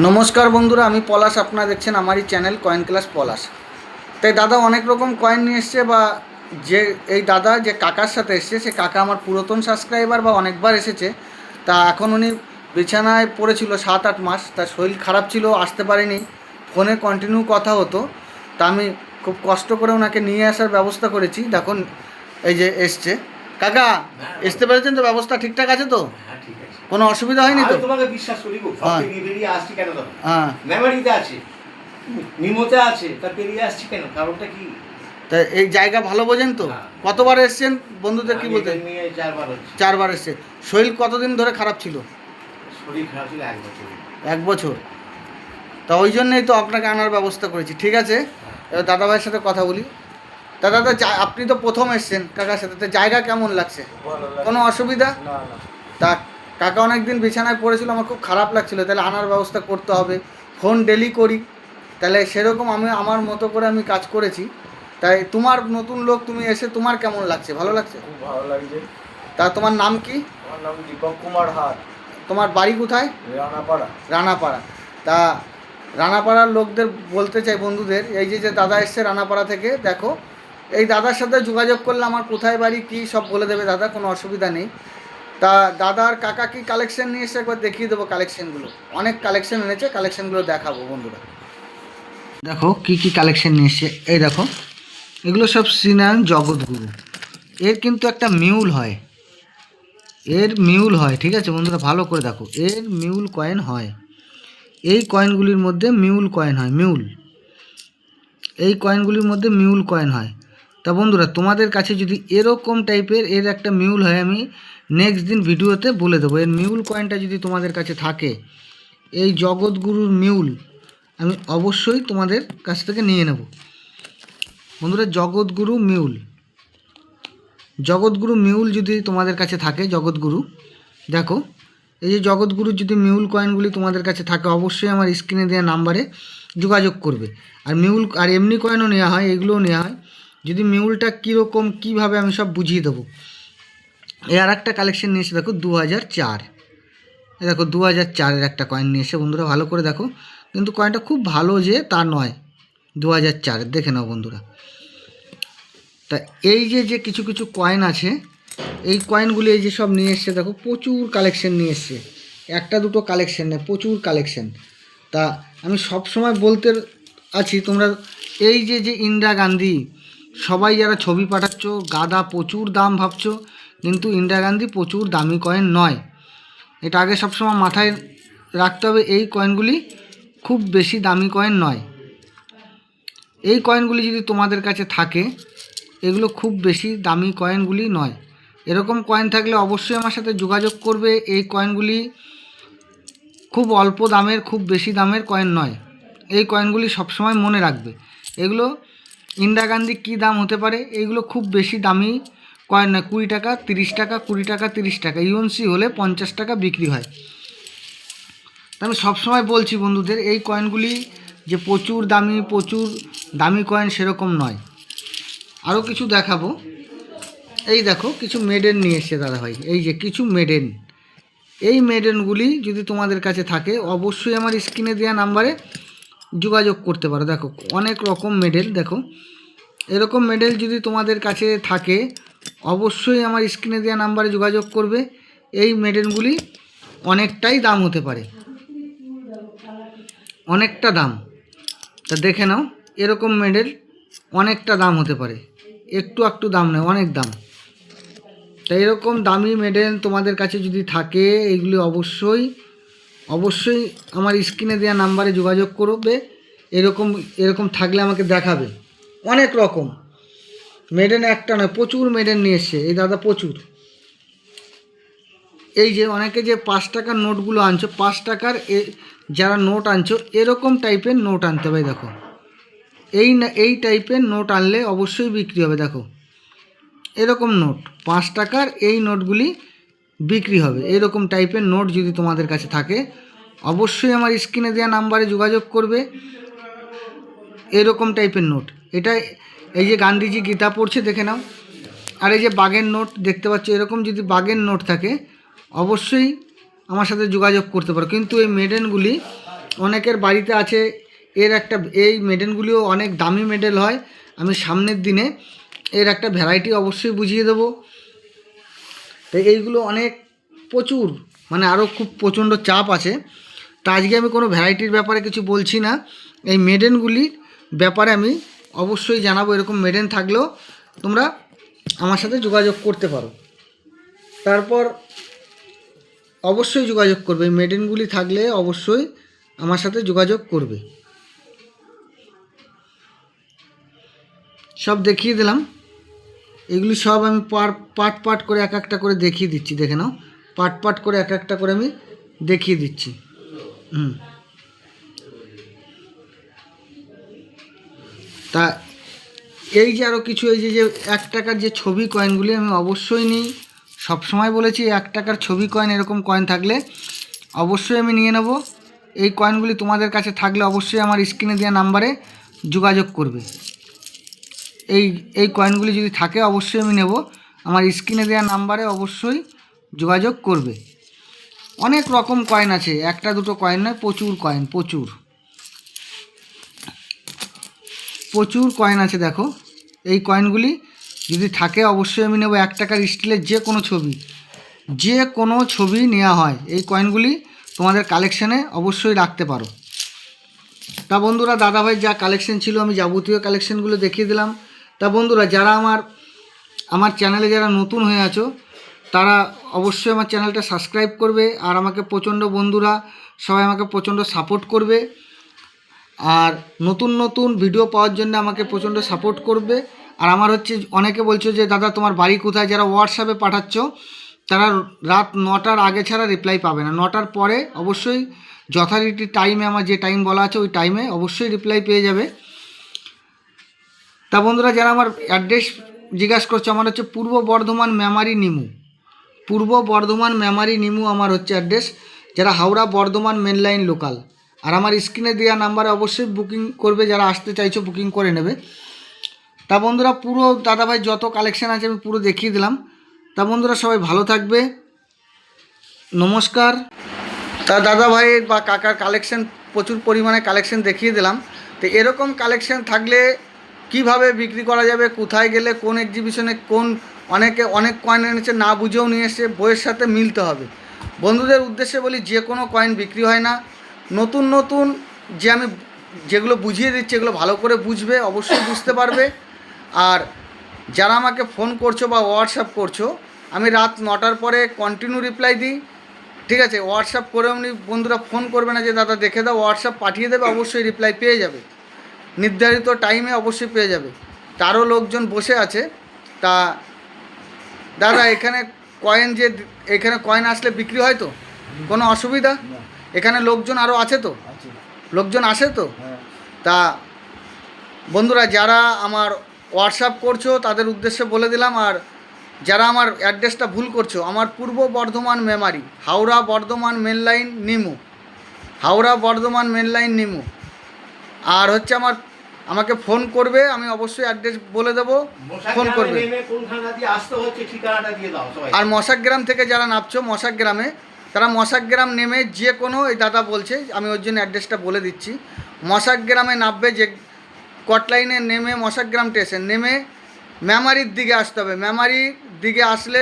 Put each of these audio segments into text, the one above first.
নমস্কার বন্ধুরা, আমি পলাশ। আপনারা দেখছেন আমারই চ্যানেল কয়েন ক্লাস পলাশ। তাই দাদা অনেক রকম কয়েন নিয়ে এসছে, বা যে এই দাদা যে কাকার সাথে এসছে, সে কাকা আমার পুরাতন সাবস্ক্রাইবার বা অনেকবার এসেছে। তা এখন উনি বিছানায় পড়েছিল 7-8 মাস, তার শরীর খারাপ ছিল, আসতে পারেনি। ফোনে কন্টিনিউ কথা হতো, তা আমি খুব কষ্ট করে ওনাকে নিয়ে আসার ব্যবস্থা করেছি। দেখুন এই যে এসছে কাকা, আসতে পেরেছেন তো? ব্যবস্থা ঠিকঠাক আছে তো? হ্যাঁ, ঠিক আছে। কোনো অসুবিধা হয়নি তো? আমি তোমাকে বিশ্বাস করি গো। সব হ্যাঁ পেরিয়ে বেরিয়ে আসছি কেন দেখো? হ্যাঁ। মেমোরিতে আছে, নিমতে আছে, তা পেরিয়ে আসছি কেন? কারণটা কি? তা এই জায়গা ভালো বোঝেন তো? হ্যাঁ। কতবার এসছেন বন্ধুদের কি আমি বলতে? এটা নিয়ে 4 বার হচ্ছে। 4 বার এসছে। শরীর কতদিন ধরে খারাপ ছিল? শরীর খারাপ ছিল 1 বছর। 1 বছর। তা ওই জন্যই তো আপনাকে আনার ব্যবস্থা করেছি। ঠিক আছে, এবার দাদাভাইয়ের সাথে কথা বলি। তা দাদা, আপনি তো প্রথম এসছেন কাকার সাথে, তো জায়গা কেমন লাগছে? কোনো অসুবিধা? তা কাকা অনেক দিন বিছানায় পড়েছিল, আমার খুব খারাপ লাগছিল, তাহলে আনার ব্যবস্থা করতে হবে। ফোন ডেলি করি, তাহলে সেরকম আমি আমার মতো করে আমি কাজ করেছি। তাই তোমার নতুন লোক, তুমি এসে তোমার কেমন লাগছে? ভালো লাগছে? খুব ভালো লাগছে। তা তোমার নাম কি? আমার নাম দীপক কুমার হাত, তোমার বাড়ি কোথায়? রানাপাড়া। রানাপাড়া। তা রানাপাড়ার লোকদের বলতে চাই, বন্ধুদের, এই যে যে দাদা এসছে রানাপাড়া থেকে, দেখো এই দাদার সাথে যোগাযোগ করলে আমার কোথায় বাড়ি কী সব বলে দেবে দাদা, কোনো অসুবিধা নেই। তা দাদার কাকা কি কালেকশন নিয়ে এসে একবার দেখিয়ে দেবো কালেকশানগুলো। অনেক কালেকশন এনেছে, কালেকশানগুলো দেখাবো বন্ধুরা। দেখো কি কি কালেকশন নিয়ে এসছে। এই দেখো, এগুলো সব শ্রীনারায়ণ জগৎগুরু। এর কিন্তু একটা মিউল হয়, এর মিউল হয়, ঠিক আছে বন্ধুরা, ভালো করে দেখো, এর মিউল কয়েন হয়। এই কয়েনগুলির মধ্যে মিউল কয়েন হয়, মিউল, এই কয়েনগুলির মধ্যে মিউল কয়েন হয়। তা বন্ধুরা, তোমাদের কাছে যদি এরকম টাইপের এর একটা মিউল হয়, আমি নেক্সট দিন ভিডিওতে বলে দেবো। এর মিউল কয়েনটা যদি তোমাদের কাছে থাকে, এই জগৎগুরুর মিউল, আমি অবশ্যই তোমাদের কাছ থেকে নিয়ে নেব বন্ধুরা। জগৎগুরু মিউল, জগৎগুরু মিউল যদি তোমাদের কাছে থাকে, জগৎগুরু, দেখো এই যে জগৎগুরুর যদি মিউল কয়েনগুলি তোমাদের কাছে থাকে, অবশ্যই আমার স্ক্রিনে দেওয়া নাম্বারে যোগাযোগ করবে। আর মিউল আর এমনি কয়েনও নেওয়া হয়, এগুলোও নেওয়া হয়। যদি মিউলটা কীরকম কীভাবে, আমি সব বুঝিয়ে দেবো। এই আর একটা কালেকশন নিয়ে এসে দেখো 2004, দেখো 2004-এর একটা কয়েন নিয়ে এসে বন্ধুরা, ভালো করে দেখো, কিন্তু কয়েনটা খুব ভালো যে তা নয়, 2004-এর, দেখে নাও বন্ধুরা। তা এই যে যে কিছু কিছু কয়েন আছে, এই কয়েনগুলি এই যে সব নিয়ে এসছে, দেখো প্রচুর কালেকশন নিয়ে এসছে, একটা দুটো কালেকশন নেই, প্রচুর কালেকশন। তা আমি সব সময় বলতে আছি, তোমরা এই যে যে ইন্দিরা গান্ধী, সবাই যারা ছবি পাঠাচ্ছ, গাদা প্রচুর দাম ভাবছো, কিন্তু ইন্দিরা গান্ধী প্রচুর দামি কয়েন নয়, এটা আগে সবসময় মাথায় রাখতে হবে। এই কয়েনগুলি খুব বেশি দামি কয়েন নয়। এই কয়েনগুলি যদি তোমাদের কাছে থাকে, এগুলো খুব বেশি দামি কয়েনগুলি নয়। এরকম কয়েন থাকলে অবশ্যই আমার সাথে যোগাযোগ করবে। এই কয়েনগুলি খুব অল্প দামের, খুব বেশি দামের কয়েন নয়। এই কয়েনগুলি সবসময় মনে রাখবে। এগুলো ইন্দিরা গান্ধী কী দাম হতে পারে, এইগুলো খুব বেশি দামি কয়েন নয়। 20 টাকা 30 টাকা, 20 টাকা 30 টাকা, ইউএনসি হলে 50 টাকা বিক্রি হয়। তা আমি সবসময় বলছি বন্ধুদের, এই কয়েনগুলি যে প্রচুর দামি কয়েন সেরকম নয়। আরও কিছু দেখাবো। এই দেখো কিছু মেডেন নিয়ে এসছে দাদাভাই, এই যে কিছু মেডেন। এই মেডেনগুলি যদি তোমাদের কাছে থাকে, অবশ্যই আমার স্ক্রিনে দেওয়া নাম্বারে যোগাযোগ করতে পারো। দেখো অনেক রকম মেডেল, দেখো এরকম মেডেল যদি তোমাদের কাছে থাকে, অবশ্যই আমার স্ক্রিনে দেওয়া নাম্বারে যোগাযোগ করবে। এই মেডেলগুলি অনেকটাই দাম হতে পারে, অনেকটা দাম। তা দেখে নাও, এরকম মেডেল অনেকটা দাম হতে পারে, একটু দাম নয়, অনেক দাম। তাই এরকম দামি মেডেল তোমাদের কাছে যদি থাকে, এইগুলি অবশ্যই আমার স্ক্রিনে দেওয়া নাম্বারে যোগাযোগ করবে। এরকম থাকলে আমাকে দেখাবে। অনেক রকম মেডেন, একটা নয়, প্রচুর মেডেন নিয়ে এসছে এই দাদা, প্রচুর। এই যে অনেকে যে 5 টাকার নোটগুলো আনছো, 5 টাকার যারা নোট আনছো, এরকম টাইপের নোট আনতে হবে। দেখো এই টাইপের নোট আনলে অবশ্যই বিক্রি হবে। দেখো এরকম নোট 5 টাকার, এই নোটগুলি বিক্রি হবে। এরকম টাইপের নোট যদি তোমাদের কাছে থাকে, অবশ্যই আমার স্ক্রিনে দেওয়া নাম্বারে যোগাযোগ করবে। এরকম টাইপের নোট, এটা এই যে গান্ধীজি গীতা পড়ছে, দেখে নাও। আর এই যে বাঘের নোট দেখতে পাচ্ছ, এরকম যদি বাঘের নোট থাকে, অবশ্যই আমার সাথে যোগাযোগ করতে পারো। কিন্তু এই মেডেনগুলি অনেকের বাড়িতে আছে। এই মেডেলগুলিও অনেক দামি মেডেল হয়। আমি সামনের দিনে এর একটা ভ্যারাইটি অবশ্যই বুঝিয়ে দেবো। তো এইগুলো অনেক প্রচুর, মানে আরও খুব প্রচণ্ড চাপ আছে। তা আজকে আমি কোনো ভ্যারাইটির ব্যাপারে কিছু বলছি না, এই মেডেনগুলির ব্যাপারে আমি অবশ্যই জানাবো। এরকম মেডেন থাকলেও তোমরা আমার সাথে যোগাযোগ করতে পারো। তারপর অবশ্যই যোগাযোগ করবে, এই মেডেনগুলি থাকলে অবশ্যই আমার সাথে যোগাযোগ করবে। সব দেখিয়ে দিলাম, এগুলি সব আমি পার্ট করে এক একটা করে দেখিয়ে দিচ্ছি। দেখে নাও, পার্ট করে এক একটা করে আমি দেখিয়ে দিচ্ছি। তা এই যে আরও কিছু, এই যে 1 টাকার যে ছবি কয়েনগুলি আমি অবশ্যই নিই। সবসময় বলেছি 1 টাকার ছবি কয়েন, এরকম কয়েন থাকলে অবশ্যই আমি নিয়ে নেব। এই কয়েনগুলি তোমাদের কাছে থাকলে অবশ্যই আমার স্ক্রিনে দেওয়া নাম্বারে যোগাযোগ করবে। এই কয়েনগুলি যদি থাকে অবশ্যই আমি নেব। আমার স্ক্রিনে দেওয়া নাম্বারে অবশ্যই যোগাযোগ করবে। অনেক রকম কয়েন আছে, একটা দুটো কয়েন নয়, প্রচুর কয়েন, প্রচুর কয়েন আছে। দেখো, এই কয়েনগুলি যদি থাকে অবশ্যই আমি নেব। 1 টাকার স্টিলের যে কোনো ছবি নেওয়া হয়, এই কয়েনগুলি তোমাদের কালেকশানে অবশ্যই রাখতে পারো। তা বন্ধুরা, দাদাভাই যা কালেকশন ছিল আমি যাবতীয় কালেকশানগুলো দেখিয়ে দিলাম। তা বন্ধুরা, যারা আমার চ্যানেলে যারা নতুন হয়ে আছো তারা অবশ্যই আমার চ্যানেলটা সাবস্ক্রাইব করবে। আর আমাকে বন্ধুরা সবাই আমাকে প্রচণ্ড সাপোর্ট করবে। আর নতুন ভিডিও পাওয়ার জন্য আমাকে প্রচণ্ড সাপোর্ট করবে। আর আমার অনেকে বলছো যে দাদা তোমার বাড়ি কোথায়, যারা হোয়াটসঅ্যাপে পাঠাচ্ছ তারা রাত 9টার আগে ছাড়া রিপ্লাই পাবে না। 9টার পরে অবশ্যই যথারীতি টাইমে, আমার যে টাইম বলা আছে ওই টাইমে অবশ্যই রিপ্লাই পেয়ে যাবে। তা বন্ধুরা, যারা আমার অ্যাড্রেস জিজ্ঞাসা করছো, আমার পূর্ব বর্ধমান মেমারি নিমু আমার অ্যাড্রেস। যারা Howrah Bardhaman main line local. আর আমার স্ক্রিনে দেওয়া নাম্বারে অবশ্যই বুকিং করবে, যারা আসতে চাইছো বুকিং করে নেবে। তা বন্ধুরা, পুরো দাদাভাই যত কালেকশান আছে আমি পুরো দেখিয়ে দিলাম। তা বন্ধুরা, সবাই ভালো থাকবে, নমস্কার। তা দাদাভাইয়ের বা কাকার কালেকশান, প্রচুর পরিমাণে কালেকশান দেখিয়ে দিলাম। তো এরকম কালেকশান থাকলে কিভাবে বিক্রি করা যাবে, কোথায় গেলে, কোন এক্সিবিশনে, অনেক কয়েন এনেছে না বুঝেও নিয়ে এসে, বইয়ের সাথে মিলতে হবে। বন্ধুদের উদ্দেশ্যে বলি, যে কোনো কয়েন বিক্রি হয় না। নতুন যে আমি যেগুলো বুঝিয়ে দিচ্ছি এগুলো ভালো করে বুঝবে, অবশ্যই বুঝতে পারবে। আর যারা আমাকে ফোন করছো বা হোয়াটসঅ্যাপ করছো, আমি রাত 9টার পরে কন্টিনিউ রিপ্লাই দিই। ঠিক আছে, হোয়াটসঅ্যাপ করে এমনি বন্ধুরা ফোন করবে না যে দাদা দেখে দাও, হোয়াটসঅ্যাপ পাঠিয়ে দেবে, অবশ্যই রিপ্লাই পেয়ে যাবে, নির্ধারিত টাইমে অবশ্যই পেয়ে যাবে। তারও লোকজন বসে আছে। তা দাদা, এখানে কয়েন আসলে বিক্রি হয় তো, কোনো অসুবিধা? এখানে লোকজন আরও আছে তো, লোকজন আসে তো। তা বন্ধুরা, যারা আমার হোয়াটসঅ্যাপ করছো তাদের উদ্দেশ্যে বলে দিলাম। আর যারা আমার অ্যাড্রেসটা ভুল করছো, আমার পূর্ব বর্ধমান মেমারি, হাওড়া বর্ধমান মেন লাইন নিমু। আর আমাকে ফোন করবে, আমি অবশ্যই অ্যাড্রেস বলে দেবো, ফোন করবে। আর মশাকগ্রাম থেকে যারা নামছো, তারা মশাকগ্রাম নেমে যে কোনো, এই দাদা বলছে আমি ওর জন্য অ্যাড্রেসটা বলে দিচ্ছি, মশাকগ্রামে নামবে। যে কটলাইনে নেমে মশাকগ্রাম স্টেশন নেমে মেমারির দিকে আসতে হবে। মেমারির দিকে আসলে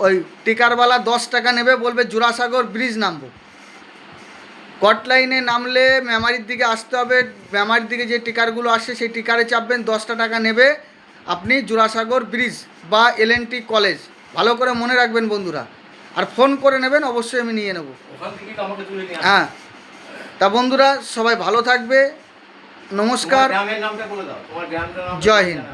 ওই টিকারওয়ালা 10 টাকা নেবে, বলবে জোড়াসাগর ব্রিজ নামবো। কটলাইনে নামলে মেমারির দিকে আসতে হবে। মেমারির দিকে যে টিকারগুলো আসে সেই টিকারে চাপবেন, 10টা টাকা নেবে, আপনি জোড়াসাগর ব্রিজ বা LNT কলেজ। ভালো করে মনে রাখবেন বন্ধুরা, আর ফোন করে নেবেন, অবশ্যই আমি নিয়ে নেব। হ্যাঁ, তা বন্ধুরা সবাই ভালো থাকবে, নমস্কার, জয় হিন্দ।